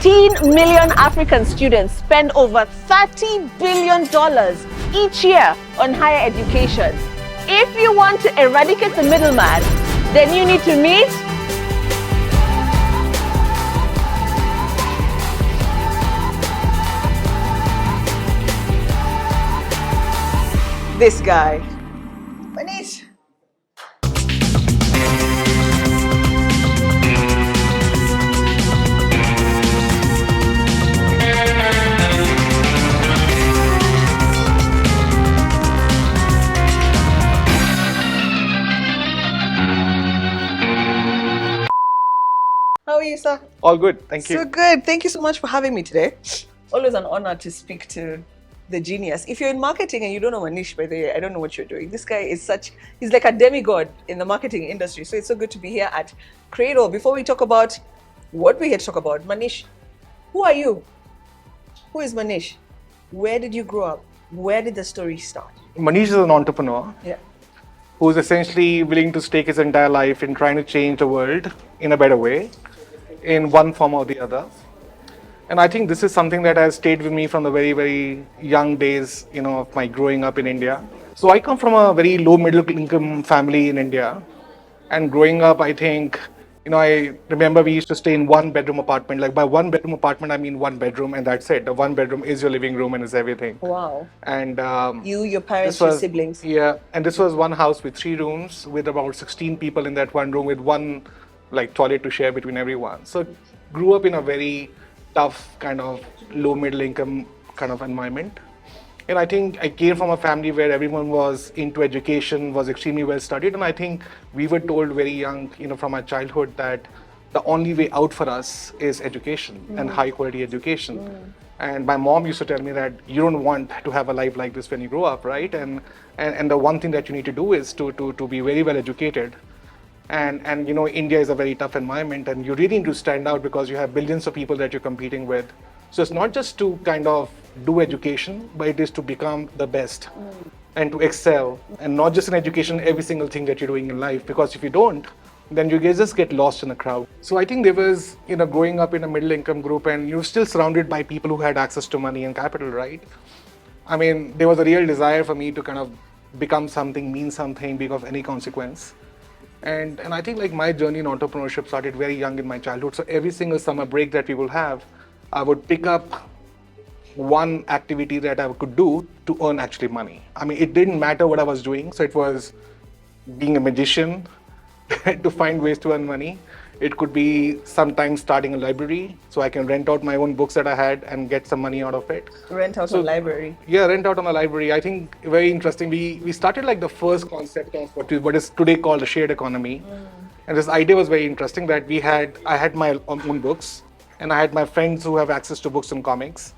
15 million African students spend over $30 billion each year on higher education. If you want to eradicate the middleman, then you need to meet this guy, Manish. How are you, sir? All good, thank you. So good. Thank you so much for having me today. Always an honor to speak to the genius. If you're in marketing and you don't know Manish, by the way, I don't know what you're doing. This guy is he's like a demigod in the marketing industry. So it's so good to be here at Cradle. Before we talk about what we're here to talk about, Manish, who are you? Who is Manish? Where did you grow up? Where did the story start? Manish is an entrepreneur who's essentially willing to stake his entire life in trying to change the world in a better way, in one form or the other. And I think this is something that has stayed with me from the very, very young days, of my growing up in India. So I come from a very low middle income family in India. And growing up, I think, I remember we used to stay in one bedroom apartment. Like by one bedroom apartment, I mean one bedroom and that's it. The one bedroom is your living room and is everything. Wow. And your parents, your siblings. Yeah. And this was one house with 3 rooms with about 16 people in that one room with one toilet to share between everyone. So grew up in a very tough kind of low middle income kind of environment. And I think I came from a family where everyone was into education, was extremely well studied. And I think we were told very young, from our childhood that the only way out for us is education and high quality education. And my mom used to tell me that you don't want to have a life like this when you grow up, right? And the one thing that you need to do is to be very well educated. And India is a very tough environment and you really need to stand out because you have billions of people that you're competing with. So it's not just to kind of do education, but it is to become the best and to excel. And not just in education, every single thing that you're doing in life. Because if you don't, then you guys just get lost in the crowd. So I think there was, growing up in a middle income group and you're still surrounded by people who had access to money and capital, right? I mean, there was a real desire for me to kind of become something, mean something, be of any consequence. And I think my journey in entrepreneurship started very young in my childhood. So every single summer break that we will have, I would pick up one activity that I could do to earn actually money. I mean, it didn't matter what I was doing. So it was being a magician to find ways to earn money. It could be sometimes starting a library so I can rent out my own books that I had and get some money out of it. Rent out a library? Yeah, rent out on a library. I think very interesting. We started the first concept of what is today called the shared economy. And this idea was very interesting that I had my own books and I had my friends who have access to books and comics.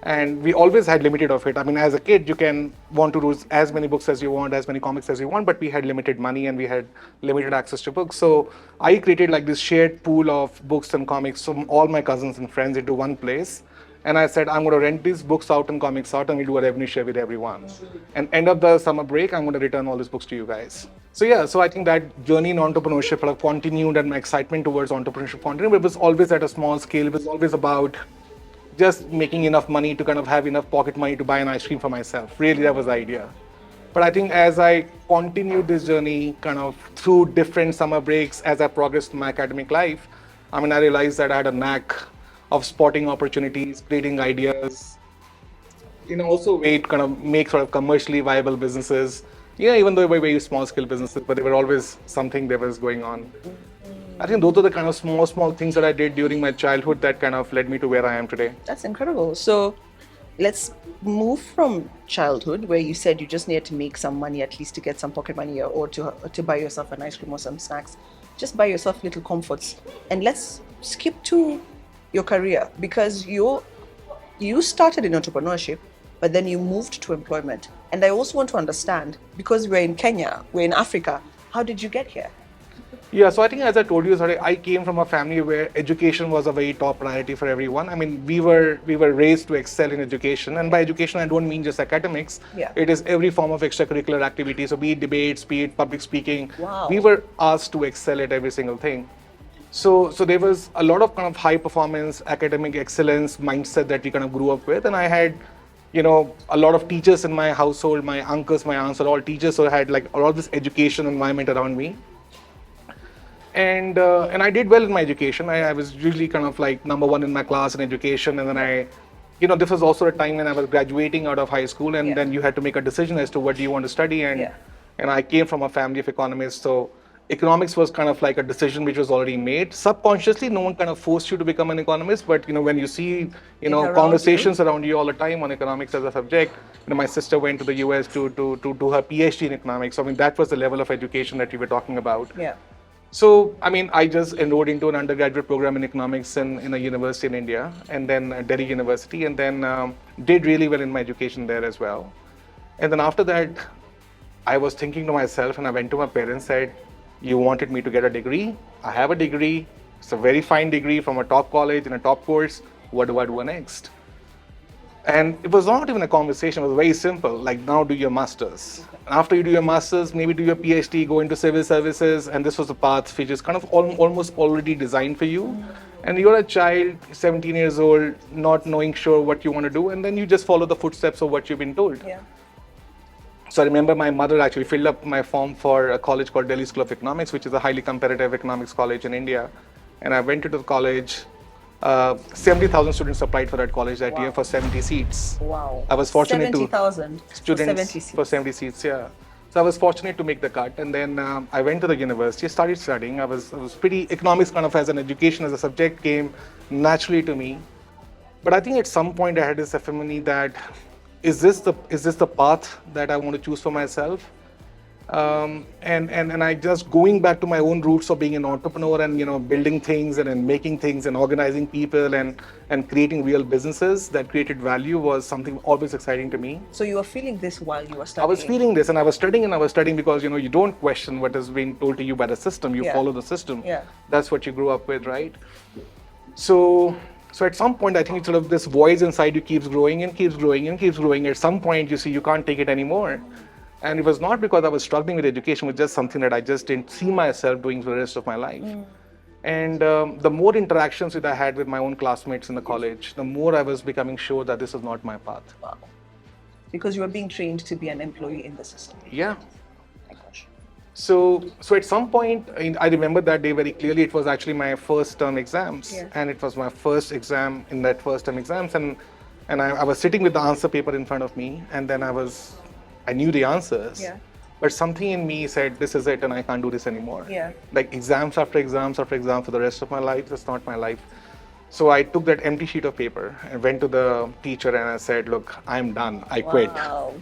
And we always had limited of it. I mean, as a kid, you can want to do as many books as you want, as many comics as you want, but we had limited money and we had limited access to books. So I created this shared pool of books and comics from all my cousins and friends into one place. And I said, I'm going to rent these books out and comics out and we'll do a revenue share with everyone. And end of the summer break, I'm going to return all these books to you guys. So I think that journey in entrepreneurship continued and my excitement towards entrepreneurship continued. But it was always at a small scale. It was always about just making enough money to kind of have enough pocket money to buy an ice cream for myself. Really, that was the idea. But I think as I continued this journey kind of through different summer breaks, as I progressed in my academic life, I realized that I had a knack of spotting opportunities, creating ideas, also way to kind of make sort of commercially viable businesses. Yeah, even though they were very small scale businesses, but they were always something that was going on. I think those are the kind of small things that I did during my childhood that kind of led me to where I am today. That's incredible. So let's move from childhood, where you said you just needed to make some money, at least to get some pocket money or to buy yourself an ice cream or some snacks. Just buy yourself little comforts. And let's skip to your career, because you started in entrepreneurship, but then you moved to employment. And I also want to understand, because we're in Kenya, we're in Africa, how did you get here? Yeah, so I think as I told you, I came from a family where education was a very top priority for everyone. I mean, we were raised to excel in education, and by education I don't mean just academics. Yeah. It is every form of extracurricular activity. So be it debates, be it public speaking. Wow. We were asked to excel at every single thing. So there was a lot of kind of high performance, academic excellence mindset that we kind of grew up with, and I had, a lot of teachers in my household. My uncles, my aunts are all teachers, so I had like a lot of this education environment around me. And I did well in my education. I was usually kind of like number one in my class in education, and then this was also a time when I was graduating out of high school, and then you had to make a decision as to what do you want to study, and I came from a family of economists, so economics was kind of like a decision which was already made subconsciously. No one kind of forced you to become an economist, but when you see conversations around you all the time on economics as a subject. My sister went to the US to do her PhD in economics. So I mean, that was the level of education that we were talking about. So, I mean, I just enrolled into an undergraduate program in economics in a university in India, and then Delhi University, and then did really well in my education there as well. And then after that, I was thinking to myself, and I went to my parents, said, you wanted me to get a degree. I have a degree. It's a very fine degree from a top college in a top course. What do I do next? And it was not even a conversation. It was very simple. Like, now do your master's. After you do your master's, maybe do your PhD, go into civil services. And this was a path which is kind of almost already designed for you. And you're a child, 17 years old, not knowing sure what you want to do. And then you just follow the footsteps of what you've been told. So I remember my mother actually filled up my form for a college called Delhi School of Economics, which is a highly competitive economics college in India. And I went into the college. 70,000 students applied for that college that year for 70 seats. Wow. I was fortunate 70,000 students for 70 seats, yeah. So I was fortunate to make the cut, and then I went to the university, started studying. I was pretty, economics kind of as an education, as a subject came naturally to me. But I think at some point I had this epiphany that, is this the path that I want to choose for myself? And I just going back to my own roots of being an entrepreneur and building things and making things and organizing people and creating real businesses that created value was something always exciting to me. So you were feeling this while you were studying? I was feeling this, and I was studying because you don't question what is being told to you by the system. You follow the system. That's what you grew up with, right? So at some point, I think it's sort of this voice inside you keeps growing and keeps growing and keeps growing. At some point, you see you can't take it anymore. And it was not because I was struggling with education, it was just something that I just didn't see myself doing for the rest of my life. And the more interactions that I had with my own classmates in the college, the more I was becoming sure that this is not my path. Wow. Because you were being trained to be an employee in the system. Yeah. My gosh. So at some point, I remember that day very clearly. It was actually my first term exams. And it was my first exam in that first term exams. And I was sitting with the answer paper in front of me, and then I knew the answers, but something in me said, this is it, and I can't do this anymore. Like exams after exams after exams for the rest of my life, that's not my life. So I took that empty sheet of paper and went to the teacher and I said, look, I'm done, I quit.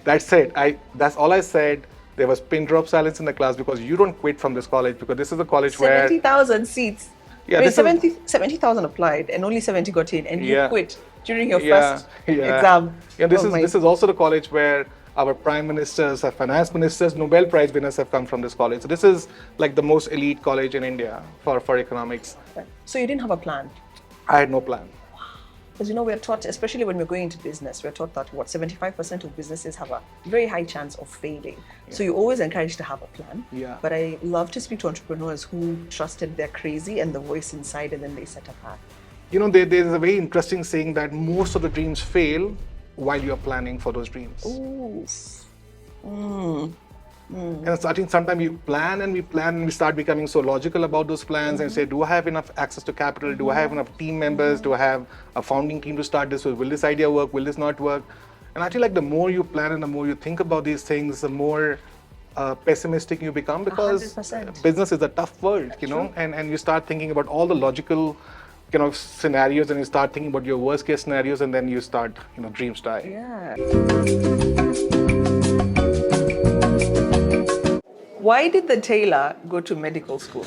That's it, that's all I said. There was pin drop silence in the class because you don't quit from this college, because this is a college where 70,000 seats. Yeah, wait, 70,000 applied and only 70 got in, and you quit during your first exam. Yeah, this is also the college where our prime ministers, our finance ministers, Nobel Prize winners have come from this college. So this is like the most elite college in India for economics. So you didn't have a plan? I had no plan. Because we're taught, especially when we're going into business, we're taught that 75% of businesses have a very high chance of failing. So you're always encouraged to have a plan. But I love to speak to entrepreneurs who trusted their crazy and the voice inside, and then they set a path. There's a very interesting saying that most of the dreams fail while you're planning for those dreams. And so I think sometimes we plan and we start becoming so logical about those plans and say, do I have enough access to capital? Do I have enough team members? Do I have a founding team to start this with? Will this idea work? Will this not work? And I feel like the more you plan and the more you think about these things, the more pessimistic you become, because 100%. Business is a tough world, and you start thinking about all the logical scenarios, and you start thinking about your worst case scenarios, and then you start, dreams die. Why did the tailor go to medical school?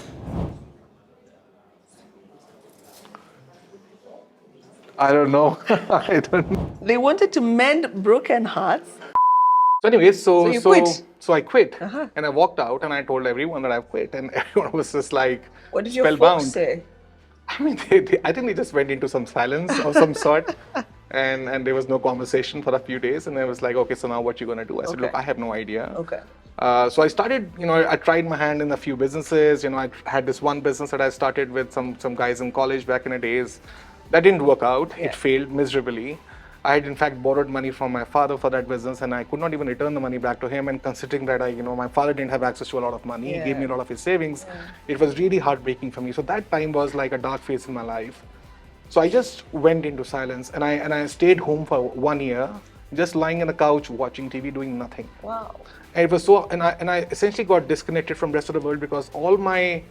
I don't know. I don't know. They wanted to mend broken hearts. So anyway, so you quit? So I quit, and I walked out, and I told everyone that I've quit, and everyone was just like, what did your folks say? I mean, I think they just went into some silence of some sort, and there was no conversation for a few days, and I was like, okay, so now what you gonna do? I said, look, I have no idea. So I started, I tried my hand in a few businesses. I had this one business that I started with some guys in college back in the days. That didn't work out. Yeah. It failed miserably. I had in fact borrowed money from my father for that business, and I could not even return the money back to him. And considering that my father didn't have access to a lot of money, he gave me a lot of his savings. It was really heartbreaking for me. So that time was like a dark phase in my life. So I just went into silence, and I stayed home for 1 year, just lying on the couch watching TV, doing nothing. Wow. And it was so, and I essentially got disconnected from the rest of the world because all my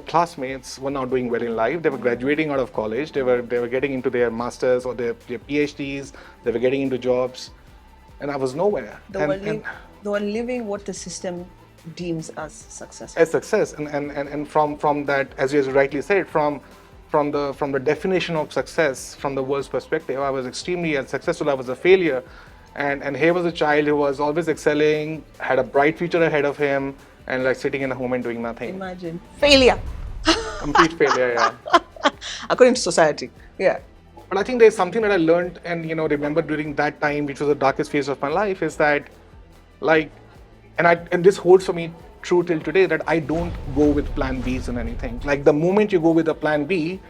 classmates were now doing well in life. They were graduating out of college. They were getting into their masters or their PhDs. They were getting into jobs, and I was nowhere. They were living what the system deems as success. As success, and from that, as you rightly said, from the definition of success from the world's perspective, I was extremely unsuccessful. I was a failure. And here was a child who was always excelling, had a bright future ahead of him, and like sitting in a home and doing nothing. Imagine. Failure. Complete failure, yeah. According to society. Yeah. But I think there's something that I learned and remember during that time, which was the darkest phase of my life, is that and this holds for me true till today, that I don't go with plan Bs and anything. Like the moment you go with a plan B,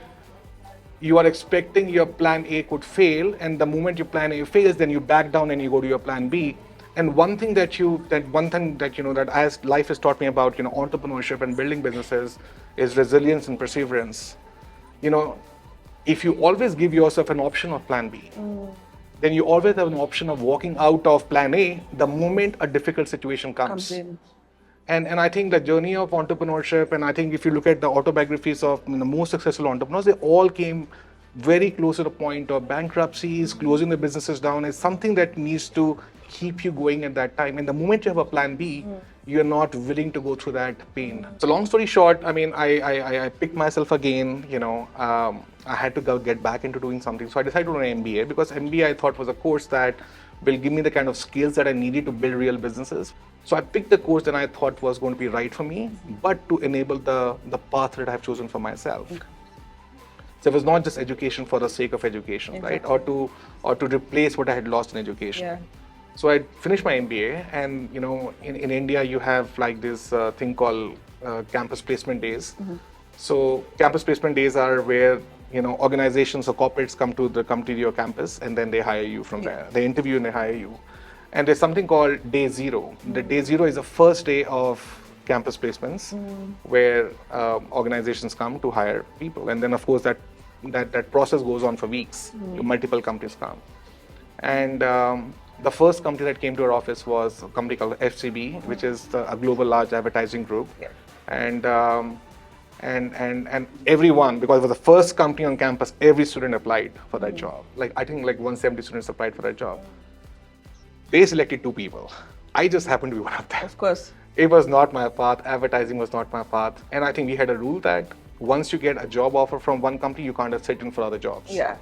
you are expecting your plan A could fail, and the moment your plan A fails, then you back down and you go to your plan B. And one thing that as life has taught me about entrepreneurship and building businesses is resilience and perseverance. If you always give yourself an option of plan B, then you always have an option of walking out of plan A the moment a difficult situation comes in. And I think the journey of entrepreneurship, and I think if you look at the autobiographies of the most successful entrepreneurs, they all came very close to the point of bankruptcies, closing the businesses down, is something that needs to keep you going at that time. And the moment you have a plan B, you're not willing to go through that pain. So long story short, I picked myself again, I had to get back into doing something. So I decided to do an MBA, because MBA I thought was a course that will give me the kind of skills that I needed to build real businesses. So I picked the course that I thought was going to be right for me, but to enable the path that I've chosen for myself. Okay. So it was not just education for the sake of education, exactly. Right? Or to replace what I had lost in education. Yeah. So I finished my MBA, and in India you have like this thing called campus placement days. Mm-hmm. So campus placement days are where organizations or corporates come to your campus, and then they hire you from there. They interview and they hire you. And there's something called day zero. The day zero is the first day of campus placements, where organizations come to hire people. And then of course that process goes on for weeks. Multiple companies come. And the first company that came to our office was a company called FCB, which is a global large advertising group. Yeah. And everyone, because it was the first company on campus, every student applied for that job. I think 170 students applied for that job. They selected 2 people. I just happened to be one of them. Of course. It was not my path. Advertising was not my path. And I think we had a rule that once you get a job offer from one company, you can't sit in for other jobs. Yeah.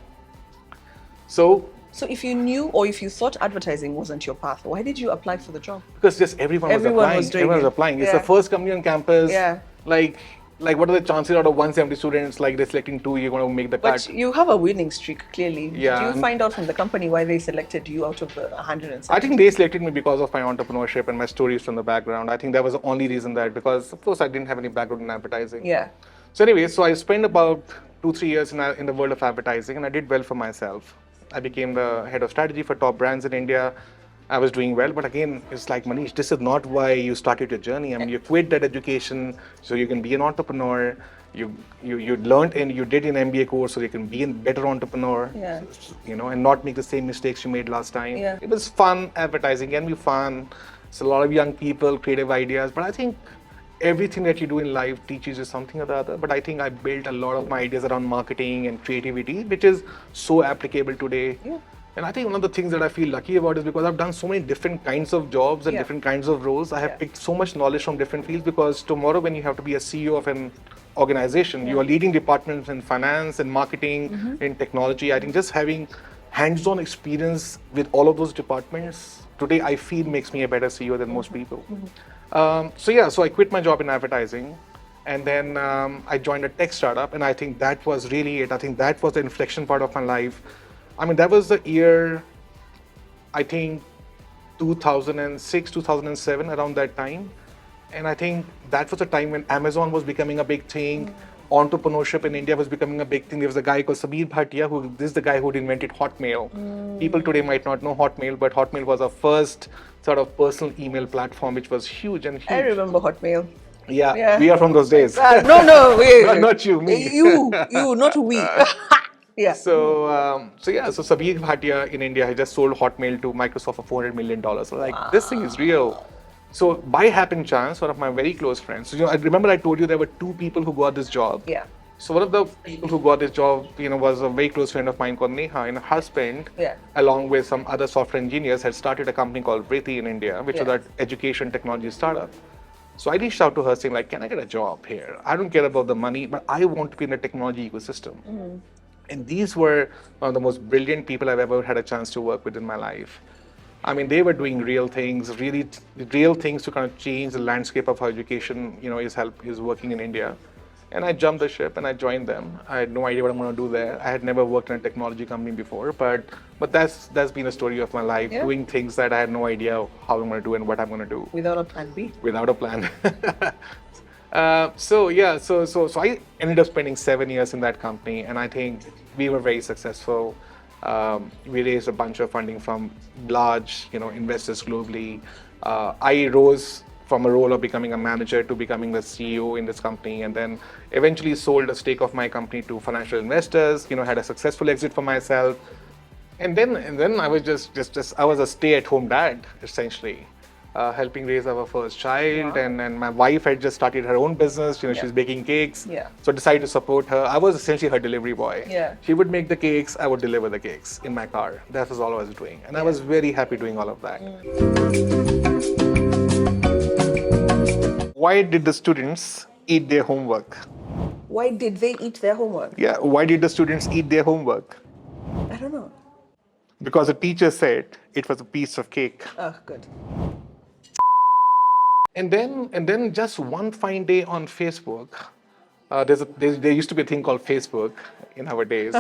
So if you knew, or if you thought advertising wasn't your path, why did you apply for the job? Because just everyone was applying. It's the first company on campus. Yeah. Like what are the chances out of 170 students, like they're selecting 2, you're going to make the cut? But you have a winning streak, clearly. Yeah. Did you find out from the company why they selected you out of the 170? I think they selected me because of my entrepreneurship and my stories from the background. I think that was the only reason, that because of course I didn't have any background in advertising. Yeah. So anyway, so I spent about 2-3 years in the world of advertising, and I did well for myself. I became the head of strategy for top brands in India. I was doing well, but again, it's like, Manish, this is not why you started your journey. I mean, you quit that education so you can be an entrepreneur. You learned and you did an MBA course so you can be a better entrepreneur. Yeah. And not make the same mistakes you made last time. Yeah. It was fun. Advertising can be fun. It's a lot of young people, creative ideas. But I think everything that you do in life teaches you something or the other. But I think I built a lot of my ideas around marketing and creativity, which is so applicable today. Yeah. And I think one of the things that I feel lucky about is because I've done so many different kinds of jobs and different kinds of roles. I have picked so much knowledge from different fields, because tomorrow when you have to be a CEO of an organization, you are leading departments in finance and marketing, in technology. I think just having hands-on experience with all of those departments today, I feel makes me a better CEO than most people. So I quit my job in advertising, and then I joined a tech startup, and I think that was really it. I think that was the inflection part of my life. I mean, that was the year, I think, 2006, 2007, around that time. And I think that was a time when Amazon was becoming a big thing. Entrepreneurship in India was becoming a big thing. There was a guy called Sameer Bhatia, this is the guy who invented Hotmail. People today might not know Hotmail, but Hotmail was our first sort of personal email platform, which was huge and I huge. remember Hotmail. Yeah, Yeah. we are from those days. No, wait. Not you, me. You, not we. Yeah. So Sameer Bhatia in India had just sold Hotmail to Microsoft for $400 million. So like, this thing is real. So by happen chance, one of my very close friends, I remember I told you there were two people who got this job. Yeah. So one of the people who got this job, was a very close friend of mine called Neha, and her husband, Yeah. along with some other software engineers, had started a company called Priti in India, which was an education technology startup. So I reached out to her saying, like, can I get a job here? I don't care about the money, but I want to be in the technology ecosystem. And these were one of the most brilliant people I've ever had a chance to work with in my life. I mean, they were doing real things, really real things to kind of change the landscape of how education, is working in India. And I jumped the ship and I joined them. I had no idea what I'm going to do there. I had never worked in a technology company before, but that's been a story of my life, doing things that I had no idea how I'm going to do and what I'm going to do. Without a plan B. Without a plan. So I ended up spending 7 years in that company, and I think we were very successful. We raised a bunch of funding from large, investors globally. I rose from a role of becoming a manager to becoming the CEO in this company, and then eventually sold a stake of my company to financial investors. Had a successful exit for myself, and then I was just I was a stay-at-home dad essentially. Helping raise our first child, and my wife had just started her own business. She's baking cakes. Yeah. So I decided to support her. I was essentially her delivery boy. Yeah. She would make the cakes, I would deliver the cakes in my car. That was all I was doing, and I was very happy doing all of that. Why did the students eat their homework? Why did they eat their homework? Yeah. Why did the students eat their homework? I don't know. Because the teacher said it was a piece of cake. Oh, good. And then just one fine day on Facebook, there used to be a thing called Facebook in our days.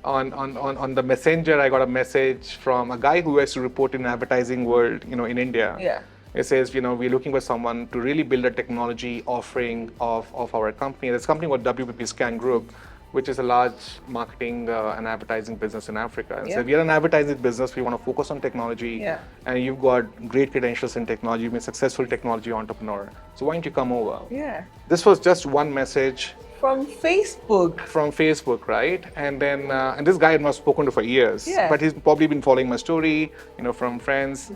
On the messenger, I got a message from a guy who has to report in the advertising world, in India. Yeah. It says, we're looking for someone to really build a technology offering of our company. There's a company called WPP Scan Group, which is a large marketing and advertising business in Africa. And so we are an advertising business. We want to focus on technology. Yeah. And you've got great credentials in technology. You've been a successful technology entrepreneur. So why don't you come over? Yeah. This was just one message. From Facebook. From Facebook, right? And then, and this guy had not spoken to for years. Yeah. But he's probably been following my story, from friends.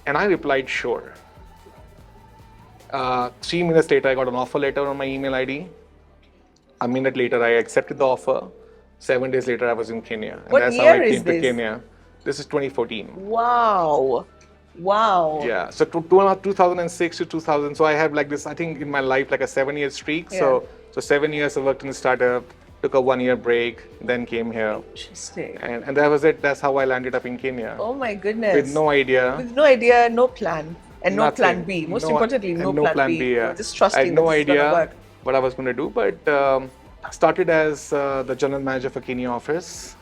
And I replied, sure. 3 minutes later, I got an offer letter on my email ID. A minute later, I accepted the offer. 7 days later, I was in Kenya. And What that's year how I is came to this? Kenya. This is 2014. Wow. Yeah. So 2006 to 2000. So I have like this, I think in my life, like a 7-year streak. So 7 years I worked in a startup, took a 1-year break, then came here. Interesting. And that was it. That's how I landed up in Kenya. Oh my goodness. With no idea. With no idea, no plan. And no Nothing. plan B. Most importantly, no plan B. Yeah. Just trusting I had no that it's gonna idea work. what I was going to do, but started as the general manager for Kenya office,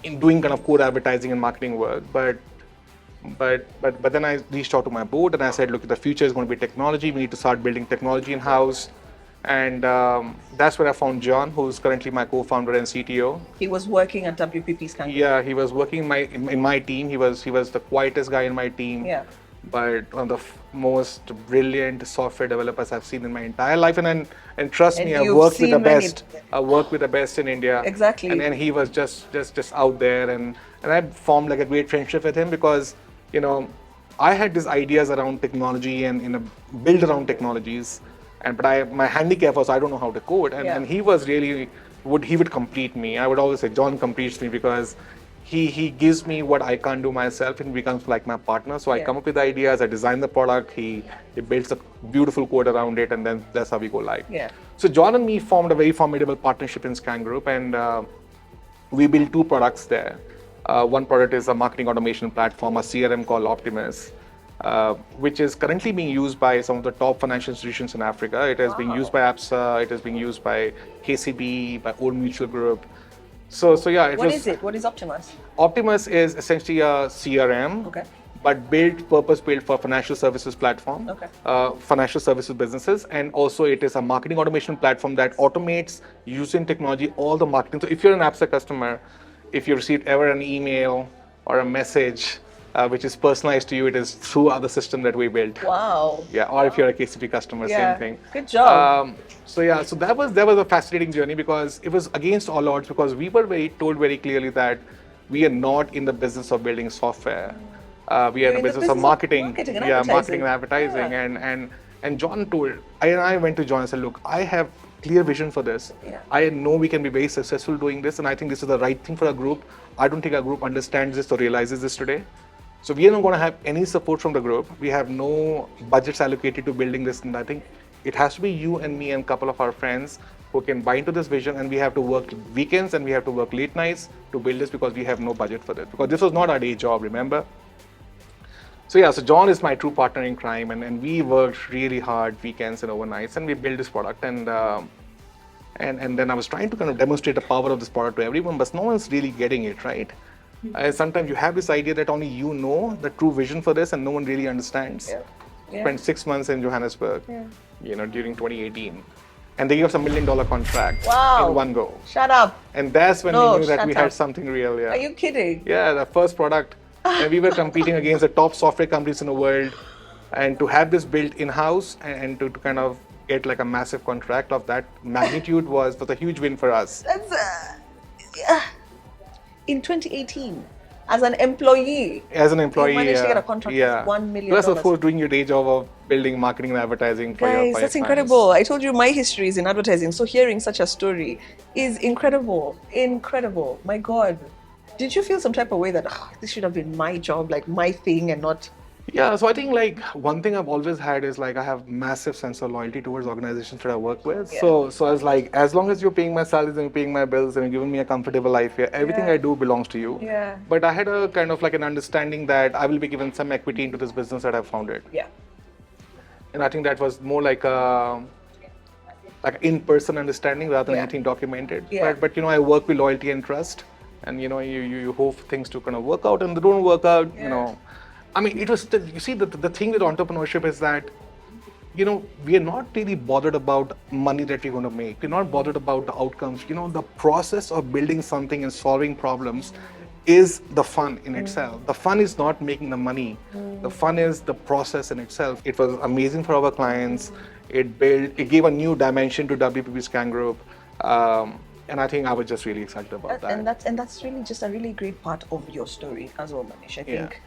in doing kind of core advertising and marketing work. But then I reached out to my board and I said, look, the future is going to be technology. We need to start building technology in-house. And that's where I found John, who's currently my co-founder and CTO. He was working at WPP's company. Yeah, he was working in my team. He was the quietest guy in my team. Yeah. But one of the most brilliant software developers I've seen in my entire life. And trust me, I've worked with the best. I worked with the best in India. Exactly. And he was just out there. And I formed like a great friendship with him because, I had these ideas around technology and build around technologies. But my handicap was I don't know how to code. And he was really, he would complete me. I would always say, John completes me because he gives me what I can't do myself and becomes like my partner. So I come up with ideas, I design the product, he builds a beautiful code around it, and then that's how we go live. Yeah. So John and me formed a very formidable partnership in Scan Group, and we built 2 products there. One product is a marketing automation platform, a CRM called Optimus, which is currently being used by some of the top financial institutions in Africa. It is being used by APSA, it is being used by KCB, by Old Mutual Group. So yeah, it What was. is it? What is Optimus? Optimus is essentially a CRM, Okay. but purpose-built for financial services platform, Okay. financial services businesses, and also it is a marketing automation platform that automates using technology all the marketing. So if you're an AppSec customer, if you received ever an email or a message which is personalized to you, it is through other system that we built. Wow. Yeah, or if you're a KCP customer, Yeah. same thing. Good job. So that was a fascinating journey because it was against all odds because we were told very clearly that we are not in the business of building software. We are in You're the in the business of business of marketing. marketing and Yeah, marketing advertising. and advertising. Yeah. And John told I went to John and said, look, I have clear vision for this. Yeah. I know we can be very successful doing this, and I think this is the right thing for our group. I don't think our group understands this or realizes this today. So we are not going to have any support from the group. We have no budgets allocated to building this, and I think it has to be you and me and a couple of our friends who can buy into this vision, and we have to work weekends and we have to work late nights to build this because we have no budget for this. Because this was not our day job, remember? So yeah, so John is my true partner in crime, and we worked really hard weekends and overnights, and we built this product. And then I was trying to kind of demonstrate the power of this product to everyone, but no one's really getting it, right? Sometimes you have this idea that only you know the true vision for this, and no one really understands. Yeah. Yeah. Spent 6 months in Johannesburg, during 2018, and they gave us $1 million contract Wow. in one go. Shut up. And that's when No, we knew that shut we had up. something real. Yeah. Are you kidding? Yeah, the first product, and we were competing against the top software companies in the world, and to have this built in-house and to kind of get like a massive contract of that magnitude was a huge win for us. That's yeah. In 2018, as an employee, As an employee, you managed to get a contract of $1 million. Plus, of course, doing your day job of building marketing and advertising for Guys, your that's clients. incredible. I told you my history is in advertising, so hearing such a story is incredible. Incredible. My God. Did you feel some type of way that this should have been my job, like my thing, and not? Yeah, so I think like one thing I've always had is like I have massive sense of loyalty towards organizations that I work with. Yeah. So I was like, as long as you're paying my salaries and you're paying my bills and you're giving me a comfortable life here, everything Yeah. I do belongs to you. Yeah. But I had a kind of like an understanding that I will be given some equity into this business that I've founded. Yeah. And I think that was more like a in-person understanding rather than Yeah. anything documented. Yeah. But I work with loyalty and trust, and you hope things to kind of work out, and they don't work out. I mean, it was still, you see, the thing with entrepreneurship is that we are not really bothered about money that we're going to make. We're not bothered about the outcomes. The process of building something and solving problems is the fun in itself. The fun is not making the money. The fun is the process in itself. It was amazing for our clients. It gave a new dimension to WPP Scan Group. And I think I was just really excited about that. And that's really just a really great part of your story as well, Manish. I Yeah. think,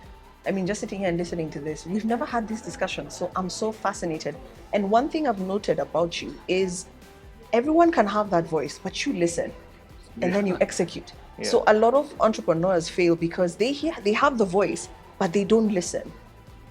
I mean, just sitting here and listening to this, we've never had this discussion, so I'm so fascinated. And one thing I've noted about you is everyone can have that voice, but you listen and then you execute. Yeah. So a lot of entrepreneurs fail because they have the voice, but they don't listen.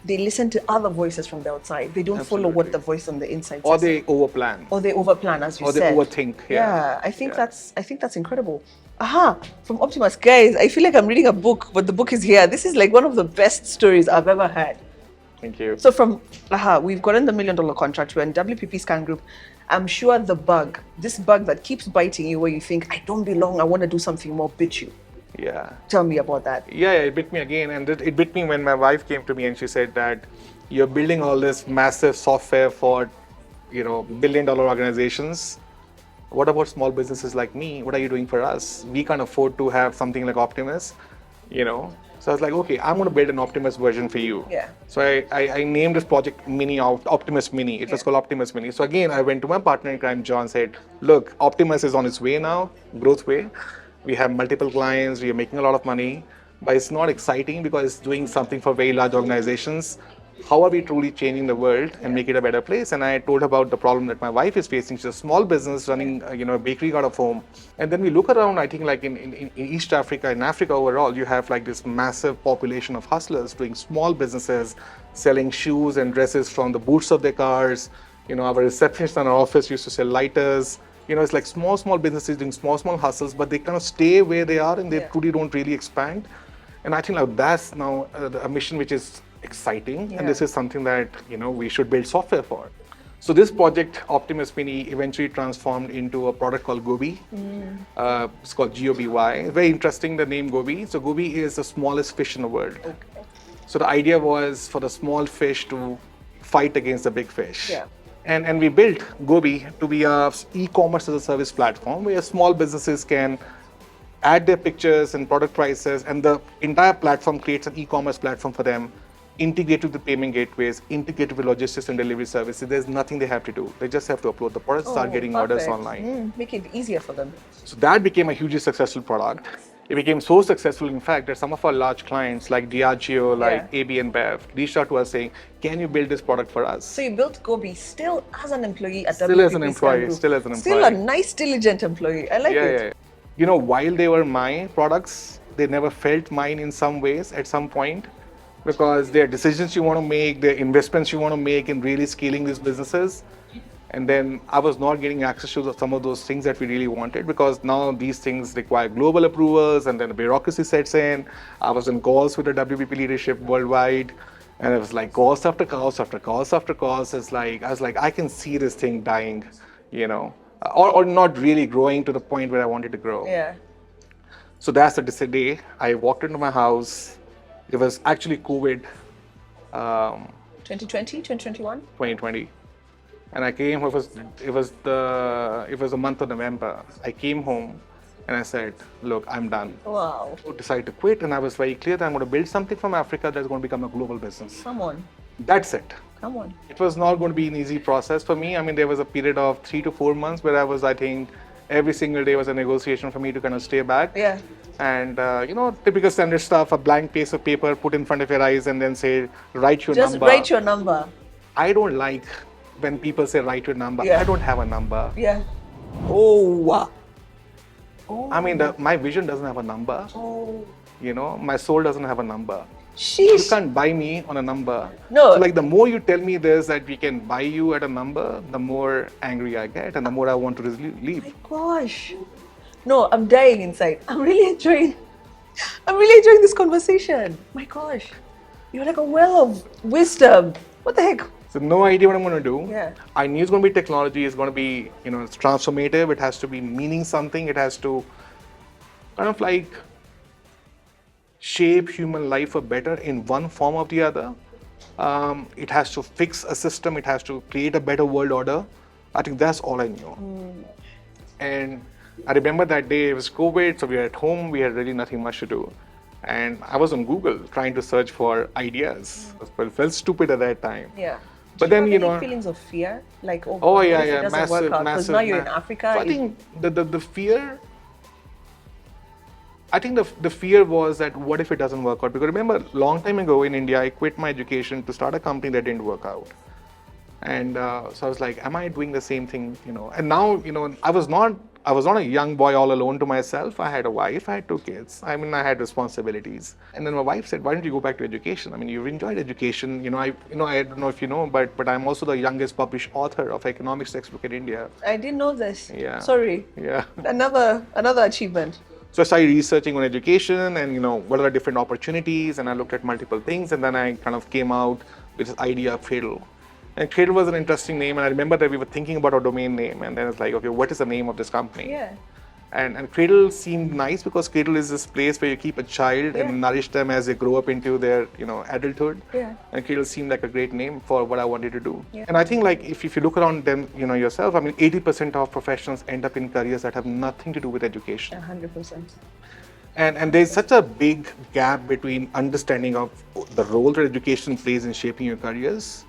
They listen to other voices from the outside. They don't follow what Absolutely. the voice on the inside Or says. they overplan. Or they overplan, as you Or they said. overthink, yeah. I think that's incredible. Aha, from Optimus, guys. I feel like I'm reading a book, but the book is here. This is like one of the best stories I've ever had. Thank you. So from we've gotten the $1 million contract. We're in WPP Scan Group. I'm sure this bug that keeps biting you, where you think I don't belong, I want to do something more, bit you. Yeah. Tell me about that. Yeah, it bit me again, and it bit me when my wife came to me and she said that you're building all this massive software for, billion-dollar organizations. What about small businesses like me? What are you doing for us? We can't afford to have something like Optimus, So I was like, okay, I'm going to build an Optimus version for you. Yeah. So I named this project Optimus Mini. It was called Optimus Mini. So again, I went to my partner in crime, John, said, look, Optimus is on its way now, growth way. We have multiple clients, we are making a lot of money, but it's not exciting because it's doing something for very large organizations. How are we truly changing the world and make it a better place? And I told her about the problem that my wife is facing. She's a small business running, a bakery out of home. And then we look around, I think like in East Africa, in Africa overall, you have like this massive population of hustlers doing small businesses, selling shoes and dresses from the boots of their cars. Our receptionist in our office used to sell lighters. It's like small businesses doing small hustles, but they kind of stay where they are and they truly don't really expand. And I think like that's now a mission which is exciting, and this is something that we should build software for. So this project, Optimus Mini, eventually transformed into a product called Gobi. It's called GOBY. Very interesting, the name Gobi. So Gobi is the smallest fish in the world. Okay. So the idea was for the small fish to fight against the big fish. Yeah. And we built Gobi to be a e-commerce as a service platform where small businesses can add their pictures and product prices, and the entire platform creates an e-commerce platform for them, integrated with the payment gateways, integrated with logistics and delivery services. There's nothing they have to do. They just have to upload the product, start getting orders Perfect. online. Make it easier for them. So that became a hugely successful product. It became so successful, in fact, that some of our large clients like Diageo, like AB and Bev, reached out to us saying, can you build this product for us? So you built Gobi still as an employee at Still WPP as an employee, Group. still as an Still a employee. nice, diligent employee. I like Yeah, it. yeah. You know, while they were my products, they never felt mine in some ways at some point, because there are decisions you want to make, there are investments you want to make in really scaling these businesses. And then I was not getting access to some of those things that we really wanted, because now these things require global approvals and then the bureaucracy sets in. I was in calls with the WPP leadership worldwide, and it was like calls after calls after calls after calls. It's like, I was like, I can see this thing dying, you know, or not really growing to the point where I wanted to grow. Yeah. So that's the day I walked into my house. It was actually COVID 2020, 2021? 2020. And I came. It was the month of November. I came home, and I said, "Look, I'm done." Wow. I decided to quit, and I was very clear that I'm going to build something from Africa that's going to become a global business. Come on. That's it. Come on. It was not going to be an easy process for me. I mean, there was a period of 3 to 4 months where I think, every single day was a negotiation for me to kind of stay back. Yeah. And you know, typical standard stuff: a blank piece of paper put in front of your eyes, and then say, "Write your Just number." write your number. I don't like when people say write your number. Yeah. I don't have a number. Yeah. Oh. Oh. I mean, my vision doesn't have a number. Oh. You know, my soul doesn't have a number. You Sheesh. can't buy me on a number. No. So like, the more you tell me this, that we can buy you at a number, the more angry I get, and the more I want to leave. My gosh. No, I'm dying inside. I'm really enjoying this conversation. My gosh. You're like a well of wisdom. What the heck? So no idea what I'm going to do. Yeah. I knew it's going to be technology. It's going to be, you know, it's transformative. It has to be meaning something. It has to kind of like shape human life for better in one form or the other. It has to fix a system. It has to create a better world order. I think that's all I knew. And I remember that day, it was COVID, so we were at home. We had really nothing much to do. And I was on Google trying to search for ideas. I felt stupid at that time. Yeah. But Do then, you you have any know, feelings of fear? Like, oh, oh God, yeah, what if yeah, it doesn't massive, work out? Because massive. now you're in Africa. So I think the fear. I think the fear was that, what if it doesn't work out? Because remember, long time ago in India, I quit my education to start a company that didn't work out. And so I was like, am I doing the same thing? You know, and now, you know, I was not a young boy all alone to myself. I had a wife, I had 2 kids. I mean, I had responsibilities. And then my wife said, why don't you go back to education? I mean, you've enjoyed education. You know, I don't know if you know, but I'm also the youngest published author of economics textbook in India. I didn't know this. Yeah. Sorry. Yeah. Another achievement. So I started researching on education and, you know, what are the different opportunities, and I looked at multiple things, and then I kind of came out with this idea of Cradle. And Cradle was an interesting name, and I remember that we were thinking about our domain name, and then it's like, okay, what is the name of this company? Yeah. And Cradle seemed nice because Cradle is this place where you keep a child Yeah. and nourish them as they grow up into their, you know, adulthood. Yeah. And Cradle seemed like a great name for what I wanted to do. Yeah. And I think, like, if you look around them, you know, yourself, I mean, 80% of professionals end up in careers that have nothing to do with education. 100%. And there's such a big gap between understanding of the role that education plays in shaping your careers,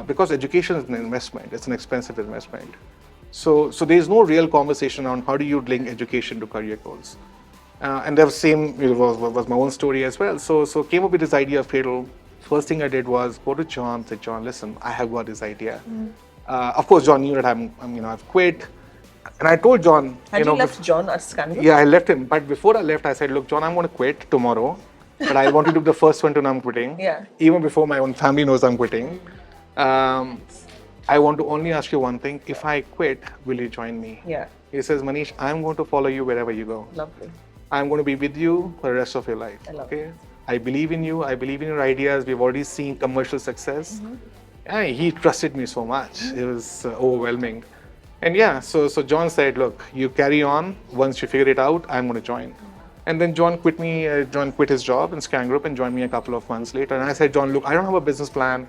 because education is an investment. It's an expensive investment. So there's no real conversation on how do you link education to career goals. And the same was my own story as well. So came up with this idea of Cradle. First thing I did was go to John, say, John, listen, I have got this idea. Of course, John knew that I've quit. And I told John, Had you left John at Scandal? yeah, I left him. But before I left, I said, look, John, I'm going to quit tomorrow. But I want you to be the first one to know I'm quitting. Yeah. Even before my own family knows I'm quitting. I want to only ask you one thing. If I quit, will you join me? Yeah. He says, Manish, I'm going to follow you wherever you go. Lovely. I'm going to be with you for the rest of your life. I love okay? I believe in you. I believe in your ideas. We've already seen commercial success. Yeah, he trusted me so much. It was overwhelming. And yeah, so John said, look, you carry on. Once you figure it out, I'm going to join. And then John quit me. John quit his job in Scan Group and joined me a couple of months later. And I said, John, look, I don't have a business plan.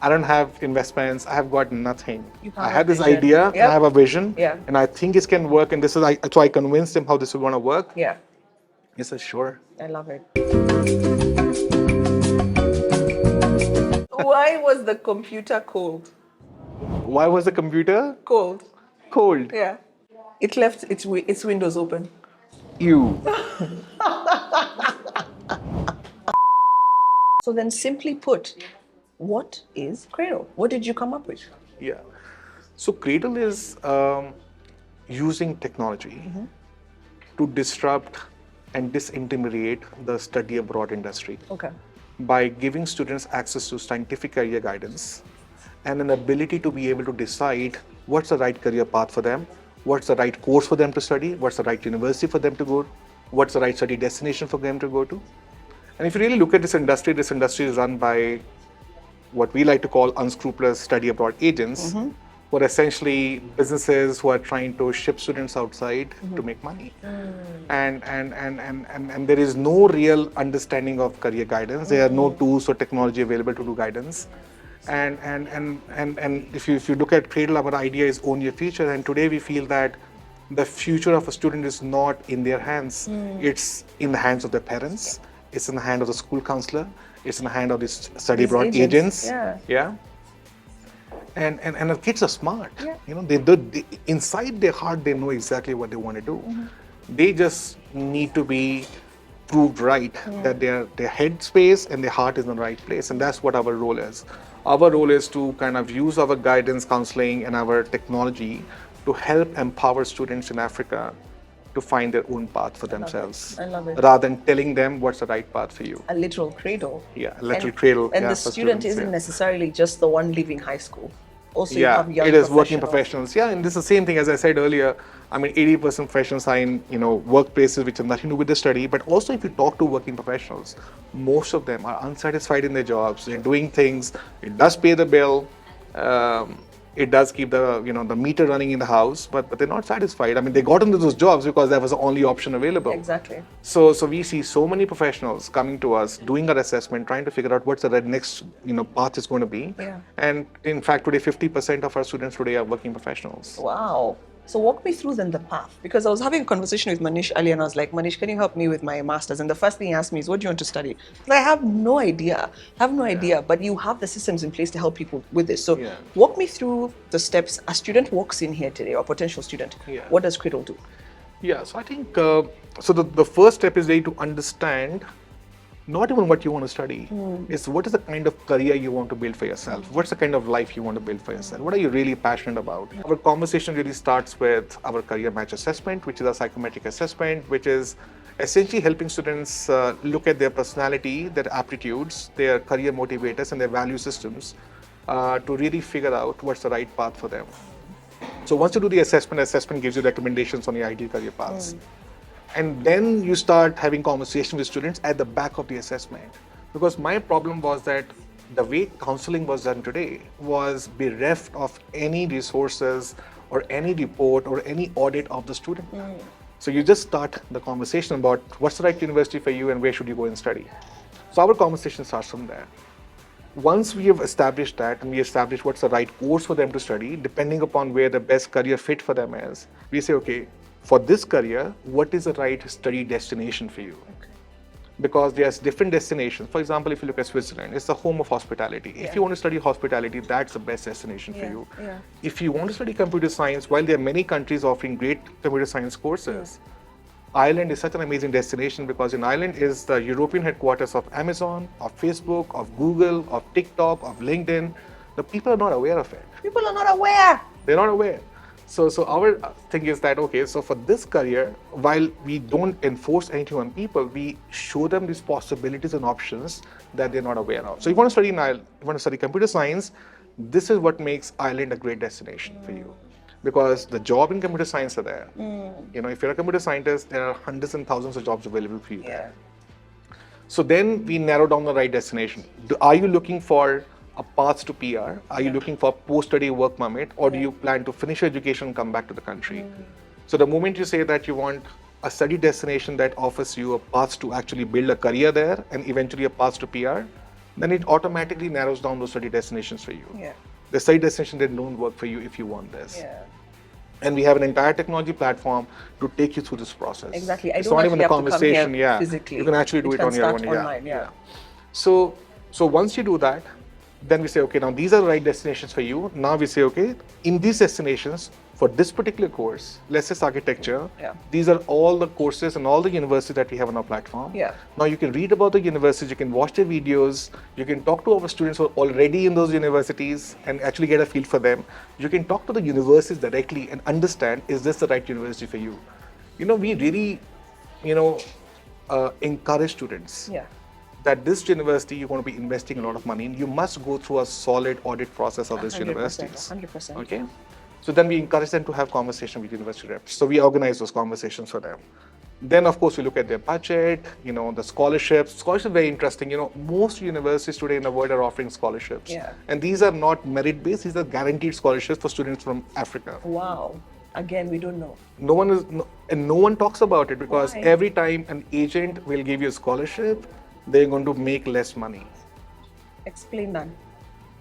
I don't have investments. I have got nothing. You I have a have this vision. idea and I Yep. have a vision. Yeah. And I think it can work. And this is so I convinced him how this is going to work. Yeah. He said, sure. I love it. Why was the computer cold? Why was the computer Cold. cold? Yeah. It left its windows open. You. So then, simply put, what is Cradle? What did you come up with? Yeah. So Cradle is using technology to disrupt and disintermediate the study abroad industry Okay. by giving students access to scientific career guidance and an ability to be able to decide what's the right career path for them, what's the right course for them to study, what's the right university for them to go, what's the right study destination for them to go to. And if you really look at this industry is run by what we like to call unscrupulous study abroad agents, who are essentially businesses who are trying to ship students outside to make money. And there is no real understanding of career guidance. There are no tools or technology available to do guidance. And if you look at Cradle, our idea is own your future. And today we feel that the future of a student is not in their hands. It's in the hands of their parents. It's in the hand of the school counselor. It's in the hand of these study abroad agents. Yeah. And the kids are smart. Yeah. You know, they inside their heart they know exactly what they want to do. They just need to be proved right that their head space and their heart is in the right place, and that's what our role is. Our role is to kind of use our guidance, counseling, and our technology to help empower students in Africa to find their own path for themselves, I love it. rather than telling them what's the right path for you. A literal cradle. Yeah, a literal And- cradle. And yeah, the for student students, isn't yeah. necessarily just the one leaving high school. Also, you Yeah, have young it is working professionals. professionals. Yeah, and this is the same thing as I said earlier. I mean, 80% professionals are in workplaces which have nothing to do with the study. But also, if you talk to working professionals, most of them are unsatisfied in their jobs. They're doing things. It does pay the bill. It does keep the meter running in the house, but they're not satisfied. I mean, they got into those jobs because that was the only option available. Exactly. So we see so many professionals coming to us, doing our assessment, trying to figure out what's the next path is going to be. Yeah. And in fact, today 50% of our students today are working professionals. Wow. So walk me through then the path, because I was having a conversation with Manish earlier and I was like, Manish, can you help me with my master's? And the first thing he asked me is, what do you want to study? And I have no idea. But you have the systems in place to help people with this. So Yeah. walk me through the steps. A student walks in here today, or potential student. Yeah. What does Cradle do? Yeah, so I think the first step is really to understand not even what you want to study, is what is the kind of career you want to build for yourself? What's the kind of life you want to build for yourself? What are you really passionate about? Our conversation really starts with our career match assessment, which is a psychometric assessment, which is essentially helping students look at their personality, their aptitudes, their career motivators, and their value systems to really figure out what's the right path for them. So once you do the assessment gives you recommendations on your ideal career paths. And then you start having conversation with students at the back of the assessment. Because my problem was that the way counseling was done today was bereft of any resources or any report or any audit of the student. So you just start the conversation about what's the right university for you and where should you go and study. So our conversation starts from there. Once we have established that and we establish what's the right course for them to study, depending upon where the best career fit for them is, we say, okay, for this career, what is the right study destination for you? Okay. Because there's different destinations. For example, if you look at Switzerland, it's the home of hospitality. Yeah. If you want to study hospitality, that's the best destination for you. Yeah. If you want to study computer science, while there are many countries offering great computer science courses, Ireland is such an amazing destination because in Ireland is the European headquarters of Amazon, of Facebook, of Google, of TikTok, of LinkedIn. The people are not aware of it. People are not aware. They're not aware. So our thing is that, okay, so for this career, while we don't enforce anything on people, we show them these possibilities and options that they're not aware of. So if you want to study in Ireland, if you want to study computer science, this is what makes Ireland a great destination for you. Because the job in computer science are there. If you're a computer scientist, there are hundreds and thousands of jobs available for you there. So then we narrow down the right destination. Are you looking for a path to PR? Are you looking for a post-study work permit, or do you plan to finish your education and come back to the country? So the moment you say that you want a study destination that offers you a path to actually build a career there and eventually a path to PR, then it automatically narrows down those study destinations for you. Yeah. The study destination that don't work for you if you want this. Yeah. And we have an entire technology platform to take you through this process. Exactly. It's not even a conversation. Physically. You can actually do it on your own. Online, yeah. So once you do that, then we say, okay, now these are the right destinations for you. Now we say, okay, in these destinations, for this particular course, let's say architecture, these are all the courses and all the universities that we have on our platform. Yeah. Now you can read about the universities, you can watch their videos, you can talk to our students who are already in those universities and actually get a feel for them. You can talk to the universities directly and understand, is this the right university for you? We really, encourage students. Yeah. That this university you're going to be investing a lot of money in, you must go through a solid audit process of this universities. 100%. Okay? So then we encourage them to have conversation with university reps. So we organize those conversations for them. Then of course we look at their budget, the scholarships. Scholarships are very interesting. Most universities today in the world are offering scholarships. Yeah. And these are not merit-based, these are guaranteed scholarships for students from Africa. Wow. Again, we don't know. No one talks about it because Why? every time an agent will give you a scholarship, they're going to make less money. Explain that.